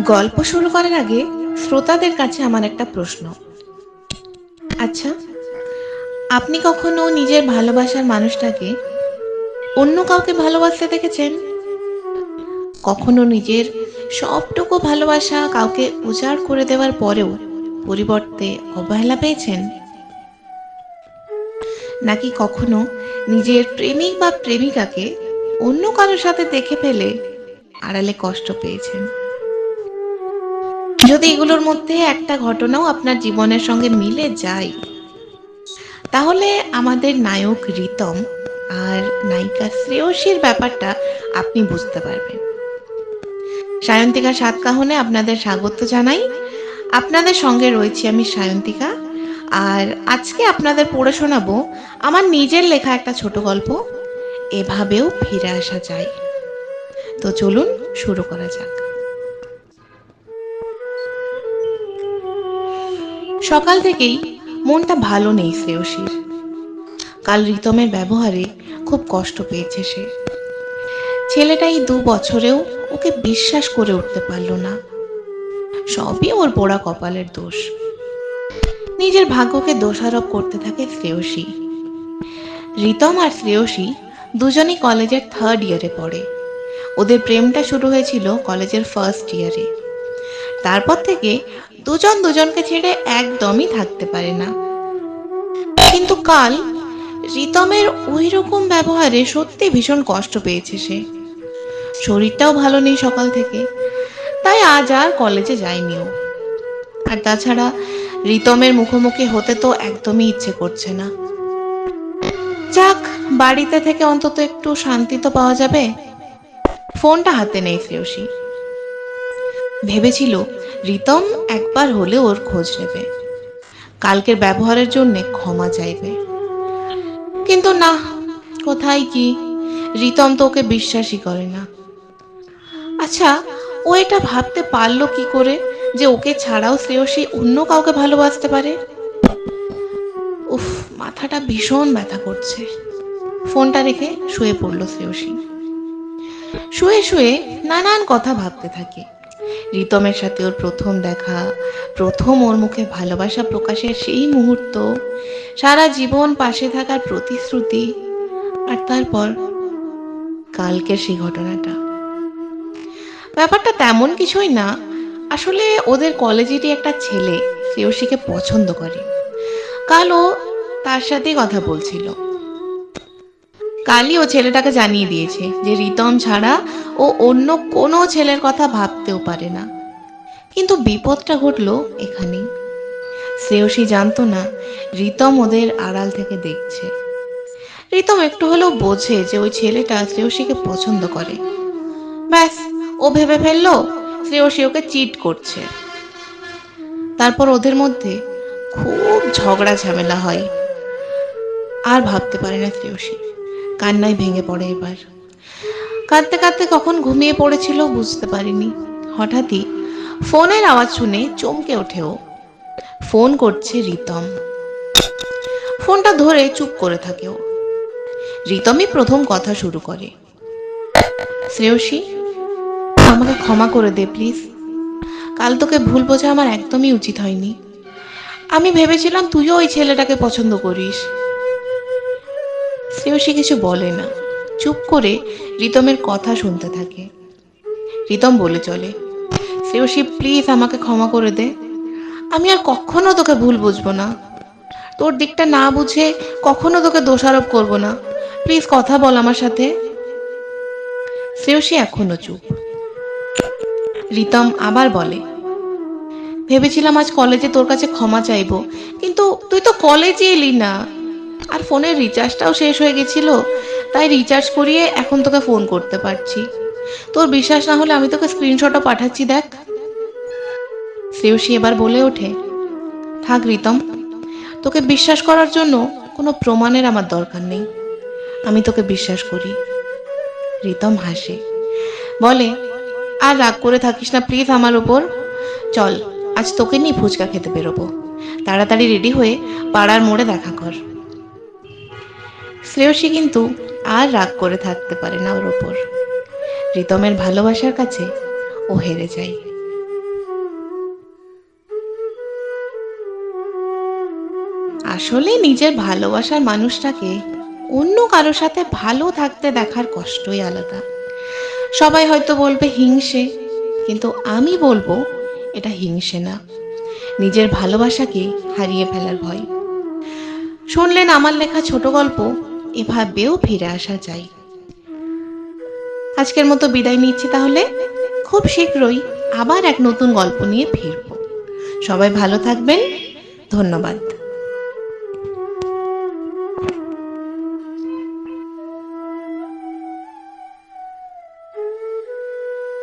গল্প শুরু করার আগে শ্রোতাদের কাছে আমার একটা প্রশ্ন। আচ্ছা, আপনি কখনো নিজের ভালোবাসার মানুষটাকে অন্য কাউকে ভালোবাসতে দেখেছেন? কখনো নিজের সবটুকু ভালোবাসা কাউকে উজাড় করে দেওয়ার পরেও পরিবর্তে অবহেলা পেয়েছেন? নাকি কখনো নিজের প্রেমিক বা প্রেমিকাকে অন্য কারোর সাথে দেখে ফেলে আড়ালে কষ্ট পেয়েছেন? যদি এগুলোর মধ্যে একটা ঘটনাও আপনার জীবনের সঙ্গে মিলে যায়, তাহলে আমাদের নায়ক রিতম আর নায়িকা শ্রেয়সীর ব্যাপারটা আপনি বুঝতে পারবেন। সায়ন্তিকা সাতকাহনে আপনাদের স্বাগত জানাই। আপনাদের সঙ্গে রয়েছি আমি সায়ন্তিকা, আর আজকে আপনাদের পড়ে শোনাবো আমার নিজের লেখা একটা ছোট গল্প, এভাবেও ফিরে আসা যায়। তো চলুন শুরু করা যাক। সকাল থেকেই মনটা ভালো নেই শ্রেয়সীর। কাল রিতমের ব্যবহারে খুব কষ্ট পেয়েছে সে। ছেলেটা এই 2 বছরেও ওকে বিশ্বাস করে উঠতে পারল না। সবই ওর পোড়া কপালের দোষ। নিজের ভাগ্যকে দোষারোপ করতে থাকে শ্রেয়সী। রিতম আর শ্রেয়সী দুজনই কলেজের 3rd ইয়ারে পড়ে। ওদের প্রেমটা শুরু হয়েছিল কলেজের 1st ইয়ারে। তারপর থেকে দুজন দুজনকে ছেড়ে একদমই থাকতে পারে না। কিন্তু কাল রিতমের ওই রকম ব্যবহারে সত্যি ভীষণ কষ্ট পেয়েছে সে। শরীরটাও ভালো নেই সকাল থেকে, তাই আজ আর কলেজে যায়নি ও। আর তাছাড়া রিতমের মুখোমুখি হতে তো একদমই ইচ্ছে করছে না। যাক, বাড়িতে থেকে অন্তত একটু শান্তি তো পাওয়া যাবে। ফোনটা হাতে নেই শ্রেয়সী। ভেবেছিল রিতম একবার হলে ওর খোঁজ নেবে, কালকের ব্যবহারের জন্য ক্ষমা চাইবে। কিন্তু না, কোথায় কি, রিতম তো ওকে বিশ্বাসই করে না। আচ্ছা, ও এটা ভাবতে পারলো কি করে যে ওকে ছাড়াও শ্রেয়সী অন্য কাউকে ভালোবাসতে পারে? উফ, মাথাটা ভীষণ ব্যথা করছে। ফোনটা রেখে শুয়ে পড়ল শ্রেয়সী। শুয়ে শুয়ে নানান কথা ভাবতে থাকে। রিতমের সাথে ওর প্রথম দেখা, প্রথম ওর মুখে ভালোবাসা প্রকাশের সেই মুহূর্ত, সারা জীবন পাশে থাকার প্রতিশ্রুতি, আর তারপর কালকের সেই ঘটনাটা। ব্যাপারটা তেমন কিছুই না। আসলে ওদের কলেজেরই একটা ছেলে শ্রেয়সীকে পছন্দ করে। কাল ও তার সাথেই কথা বলছিল। কালই ও ছেলেটাকে জানিয়ে দিয়েছে যে রিতম ছাড়া ও অন্য কোনো ছেলের কথা ভাবতেও পারে না। কিন্তু বিপদটা ঘটলো এখানেই। শ্রেয়সী জানতো না রিতম ওদের আড়াল থেকে দেখছে। রিতম একটু হলেও বোঝে যে ওই ছেলেটা শ্রেয়সীকে পছন্দ করে। ব্যাস, ও ভেবে ফেললো শ্রেয়সী ওকে চিট করছে। তারপর ওদের মধ্যে খুব ঝগড়া ঝামেলা হয়। আর ভাবতে পারে না শ্রেয়সী, কান্নায় ভেঙে পড়ে এবার। কাঁদতে কাঁদতে কখন ঘুমিয়ে পড়েছিল বুঝতে পারিনি। হঠাৎই ফোনের আওয়াজ শুনে চমকে ওঠে ও। ফোন করছে রিতম। ফোনটা ধরে চুপ করে থাকে ও। রিতমই প্রথম কথা শুরু করে। শ্রেয়সী, আমাকে ক্ষমা করে দে প্লিজ। কাল তোকে ভুল বোঝা আমার একদমই উচিত হয়নি। আমি ভেবেছিলাম তুইও ওই ছেলেটাকে পছন্দ করিস। শ্রেয়সী কিছু বলে না, চুপ করে রিতমের কথা শুনতে থাকে। রিতম বলে চলে, শ্রেয়সী প্লিজ আমাকে ক্ষমা করে দে। আমি আর কখনো তোকে ভুল বুঝবো না। তোর দিকটা না বুঝে কখনো তোকে দোষারোপ করব না। প্লিজ কথা বল আমার সাথে। শ্রেয়সী এখনো চুপ। রিতম আবার বলে, ভেবেছিলাম আজ কলেজে তোর কাছে ক্ষমা চাইবো, কিন্তু তুই তো কলেজে এলি না। আর ফোনের রিচার্জটাও শেষ হয়ে গেছিল, তাই রিচার্জ করিয়ে এখন তোকে ফোন করতে পারছি। তোর বিশ্বাস না হলে আমি তোকে স্ক্রিনশটও পাঠাচ্ছি, দেখ। শ্রেয়সী এবার বলে ওঠে, থাক রিতম, তোকে বিশ্বাস করার জন্য কোনো প্রমাণের আমার দরকার নেই। আমি তোকে বিশ্বাস করি। রিতম হাসে, বলে, আর রাগ করে থাকিস না প্লিজ আমার ওপর। চল, আজ তোকে নিয়ে ফুচকা খেতে বেরোবো। তাড়াতাড়ি রেডি হয়ে পাড়ার মোড়ে দেখা কর। শ্রেয়সী কিন্তু আর রাগ করে থাকতে পারে না ওর ওপর। রিতমের ভালোবাসার কাছে ও হেরে যায়। আসলে নিজের ভালোবাসার মানুষটাকে অন্য কারোর সাথে ভালো থাকতে দেখার কষ্টই আলাদা। সবাই হয়তো বলবে হিংসে, কিন্তু আমি বলবো এটা হিংসে না, নিজের ভালোবাসাকে হারিয়ে ফেলার ভয়। শুনলেন আমার লেখা ছোট গল্প, এভাবেও ফিরে আসা যায়। আজকের মতো বিদায় নিচ্ছি তাহলে। খুব শীঘ্রই আবার এক নতুন গল্প নিয়ে ফিরব। সবাই ভালো থাকবেন। ধন্যবাদ।